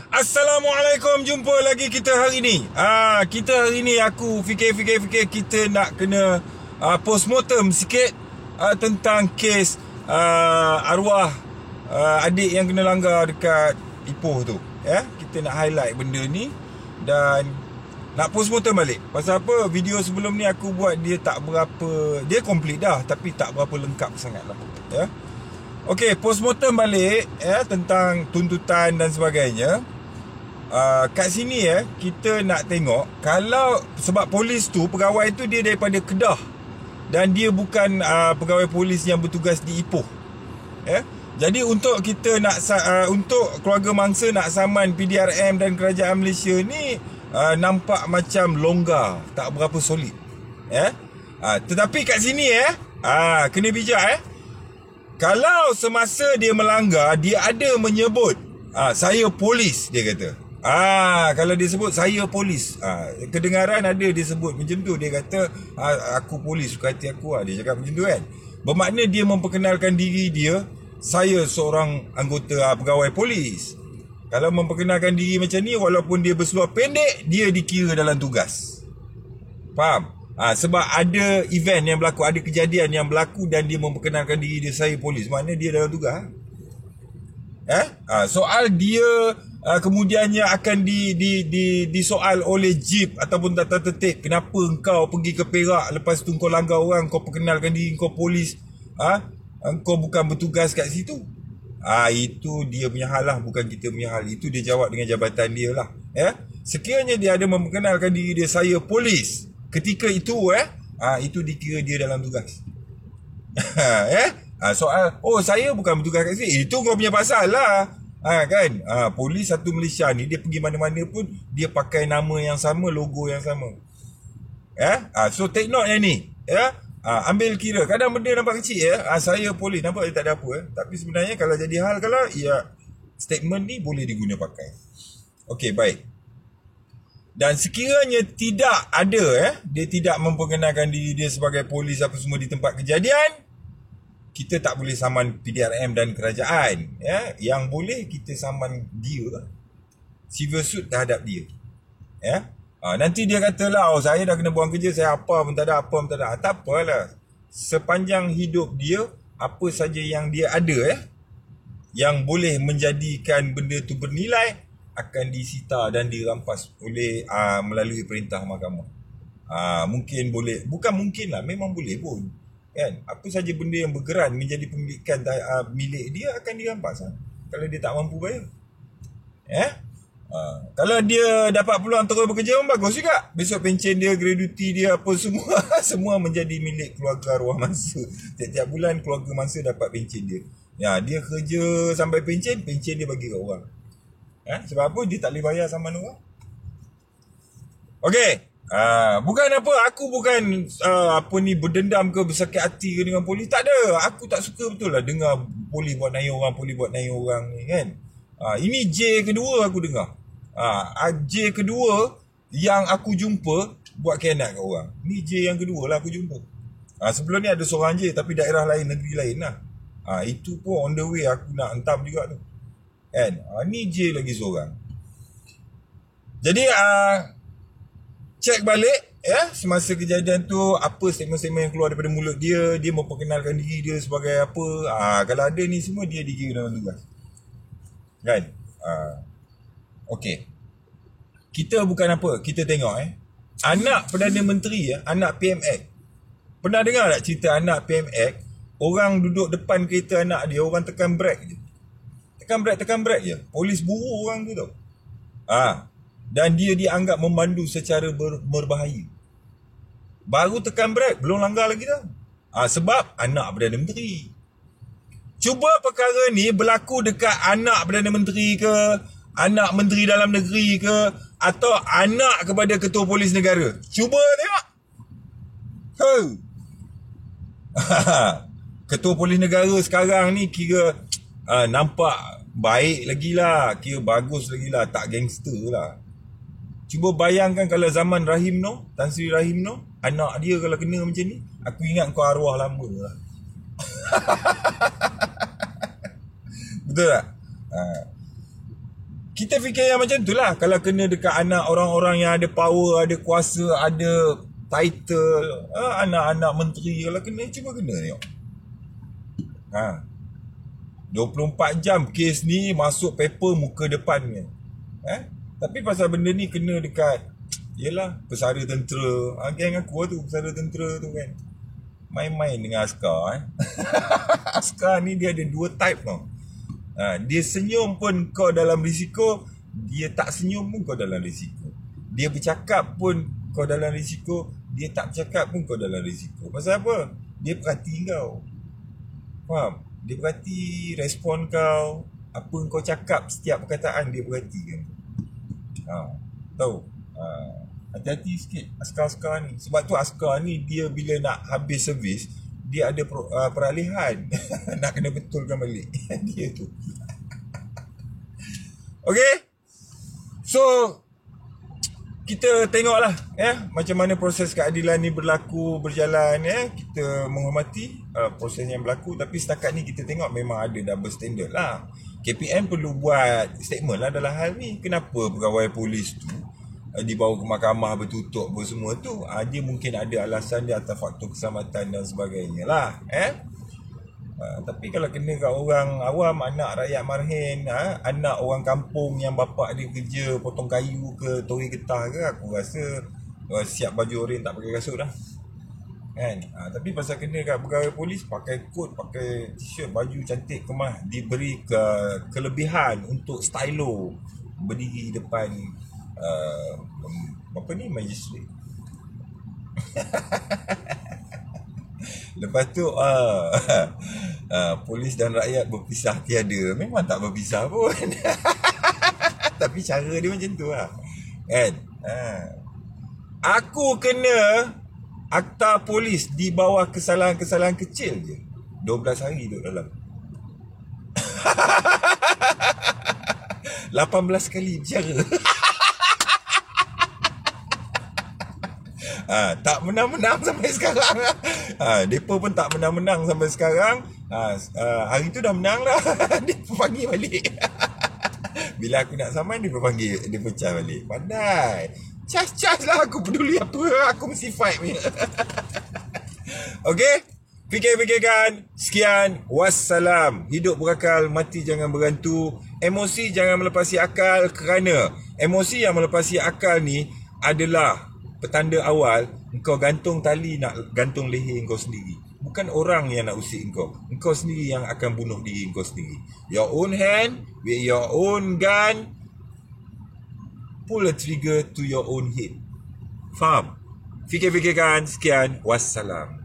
Assalamualaikum. Jumpa lagi kita hari ni. Kita hari ni aku fikir kita nak kena postmortem sikit tentang kes arwah adik yang kena langgar dekat Ipoh tu. Kita nak highlight benda ni dan nak postmortem balik. Pasal apa? Video sebelum ni aku buat dia tak berapa, dia complete dah tapi tak berapa lengkap sangat lah. Okey, postmortem balik tentang tuntutan dan sebagainya. Kat sini kita nak tengok kalau sebab polis tu, pegawai tu dia daripada Kedah dan dia bukan pegawai polis yang bertugas di Ipoh. Jadi untuk kita nak untuk keluarga mangsa nak saman PDRM dan kerajaan Malaysia ni nampak macam longgar, tak berapa solid. Tetapi kat sini kena bijak kalau semasa dia melanggar, dia ada menyebut saya polis, dia kata. Kalau dia sebut saya polis, kedengaran ada dia sebut macam tu. Dia kata aku polis, suka hati aku. Dia cakap macam tu kan. Bermakna dia memperkenalkan diri dia, saya seorang anggota pegawai polis. Kalau memperkenalkan diri macam ni, walaupun dia berseluar pendek, dia dikira dalam tugas. Faham? Sebab ada event yang berlaku, ada kejadian yang berlaku dan dia memperkenalkan diri dia, saya polis. Maknanya dia dalam tugas. Soal dia kemudiannya akan disoal oleh JIP ataupun tata tertib. Kenapa engkau pergi ke Perak, lepas tu kau langgar orang, kau perkenalkan diri kau polis, engkau bukan bertugas kat situ. Itu dia punya hal lah, bukan kita punya hal. Itu dia jawab dengan jabatan dia lah. Sekiranya dia ada memperkenalkan diri dia, saya polis, ketika itu itu dikira dia dalam tugas. Soal saya bukan bertugas kat sini, itu kau punya pasal lah. Kan polis satu Malaysia ni, dia pergi mana-mana pun dia pakai nama yang sama, logo yang sama. So take note yang ni. Ambil kira. Kadang benda nampak kecil saya polis, nampak dia tak ada apa tapi sebenarnya kalau jadi hal, kalau statement ni boleh diguna pakai. Okey, baik. Dan sekiranya tidak ada dia tidak memperkenalkan diri dia sebagai polis apa semua di tempat kejadian, kita tak boleh saman PDRM dan kerajaan. Yang boleh kita saman dia civil suit terhadap dia. Nanti dia katalah saya dah kena buang kerja, saya apa pun tak ada. Tak apalah. Sepanjang hidup dia, apa saja yang dia ada yang boleh menjadikan benda tu bernilai akan disita dan dirampas oleh melalui perintah mahkamah. Mungkin boleh, bukan mungkin lah, memang boleh pun. Kan? Apa saja benda yang bergerak menjadi pemilikan milik dia akan dirampas kalau dia tak mampu bayar. Kalau dia dapat peluang terus bekerja pun bagus juga. Besok pencen dia, gratuity dia, apa semua semua menjadi milik keluarga arwah mangsa. Tiap-tiap bulan keluarga mangsa dapat pencen dia. Dia kerja sampai pencen dia bagi kat orang. Sebab apa? Dia tak boleh bayar saman orang. Okey. Bukan apa, aku bukan berdendam ke, bersakit hati ke dengan polis. Tak ada. Aku tak suka betul lah dengar polis buat naik orang ni kan. Ini J kedua aku dengar. J kedua yang aku jumpa buat khianat kat orang. Ni J yang kedua lah aku jumpa. Sebelum ni ada seorang J tapi daerah lain, negeri lain lah. Itu pun on the way aku nak hentam juga tu. Kan? Ni J lagi seorang. Jadi cek balik semasa kejadian tu, apa statement-statement yang keluar daripada mulut dia. Dia memperkenalkan diri dia sebagai apa. Kalau ada ni semua, dia dikira dalam tugas. Kan? Okey. Kita bukan apa, kita tengok anak Perdana Menteri, anak PMX. Pernah dengar tak cerita anak PMX? Orang duduk depan kereta anak dia, orang tekan brake je. Tekan brake je. Polis buru orang tu tau. Dan dia dianggap memandu secara berbahaya. Baru tekan brake, belum langgar lagi tau. Sebab anak Perdana Menteri. Cuba perkara ni berlaku dekat anak Perdana Menteri ke, anak Menteri Dalam Negeri ke, atau anak kepada Ketua Polis Negara. Cuba tengok. Ketua Polis Negara sekarang ni kira nampak baik lagi lah, kira bagus lagi lah, tak gangster lah. Cuba bayangkan kalau zaman Rahim Noh, Tan Sri Rahim Noh, anak dia kalau kena macam ni, aku ingat kau arwah lama lah. Betul tak? kita fikir yang macam tu lah. Kalau kena dekat anak orang-orang yang ada power, ada kuasa, ada title, anak-anak menteri, kalau kena, cuba kena tengok. 24 jam kes ni masuk paper muka depannya. Tapi pasal benda ni kena dekat, yelah, pesara tentera. Geng aku tu, pesara tentera tu kan. Main-main dengan askar. Askar ni dia ada 2 type tau. Dia senyum pun kau dalam risiko, dia tak senyum pun kau dalam risiko. Dia bercakap pun kau dalam risiko, dia tak bercakap pun kau dalam risiko. Pasal apa? Dia perhati kau. Faham? Dia perhati respon kau, apa kau cakap, setiap perkataan dia perhatikan. Tahu? Hati-hati sikit askar-askar ni. Sebab tu askar ni dia bila nak habis servis, dia ada peralihan. Nak kena betulkan balik. Dia tu. Okay. So kita tengoklah macam mana proses keadilan ni berjalan. Kita menghormati proses yang berlaku. Tapi setakat ni kita tengok memang ada double standard lah. KPM perlu buat statement lah dalam hal ni. Kenapa pegawai polis tu dibawa ke mahkamah bertutup apa semua tu. Dia mungkin ada alasan dia atas faktor keselamatan dan sebagainya lah. Tapi kalau kena kat orang awam, anak rakyat marhen, anak orang kampung yang bapak dia kerja potong kayu ke tori getah ke, aku rasa siap baju oren tak pakai kasut dah kan. Tapi pasal kena kat pegawai polis, pakai kot, pakai t-shirt, baju cantik, kemah, diberi kelebihan untuk stylo berdiri depan magistrate. Lepas tu polis dan rakyat berpisah tiada. Memang tak berpisah pun. Tapi cara dia macam tu lah kan. Aku kena akta polis di bawah kesalahan-kesalahan kecil je 12 hari duduk dalam. 18 kali bicara. Tak menang-menang sampai sekarang. Mereka pun tak menang-menang sampai sekarang. Hari tu dah menang dah. Dia panggil balik. Bila aku nak saman, dia panggil, dia pecah balik. Pandai. Cas-cas lah, aku peduli apa. Aku mesti fight ni. Okay, fikir-fikirkan. Sekian, wassalam. Hidup berakal, mati jangan berantu. Emosi jangan melepasi akal, kerana emosi yang melepasi akal ni adalah petanda awal engkau gantung tali nak gantung leher engkau sendiri. Bukan orang yang nak usik engkau. Engkau sendiri yang akan bunuh diri engkau sendiri. Your own hand with your own gun. Pull a trigger to your own head. Faham? Fikir-fikirkan. Sekian. Wassalam.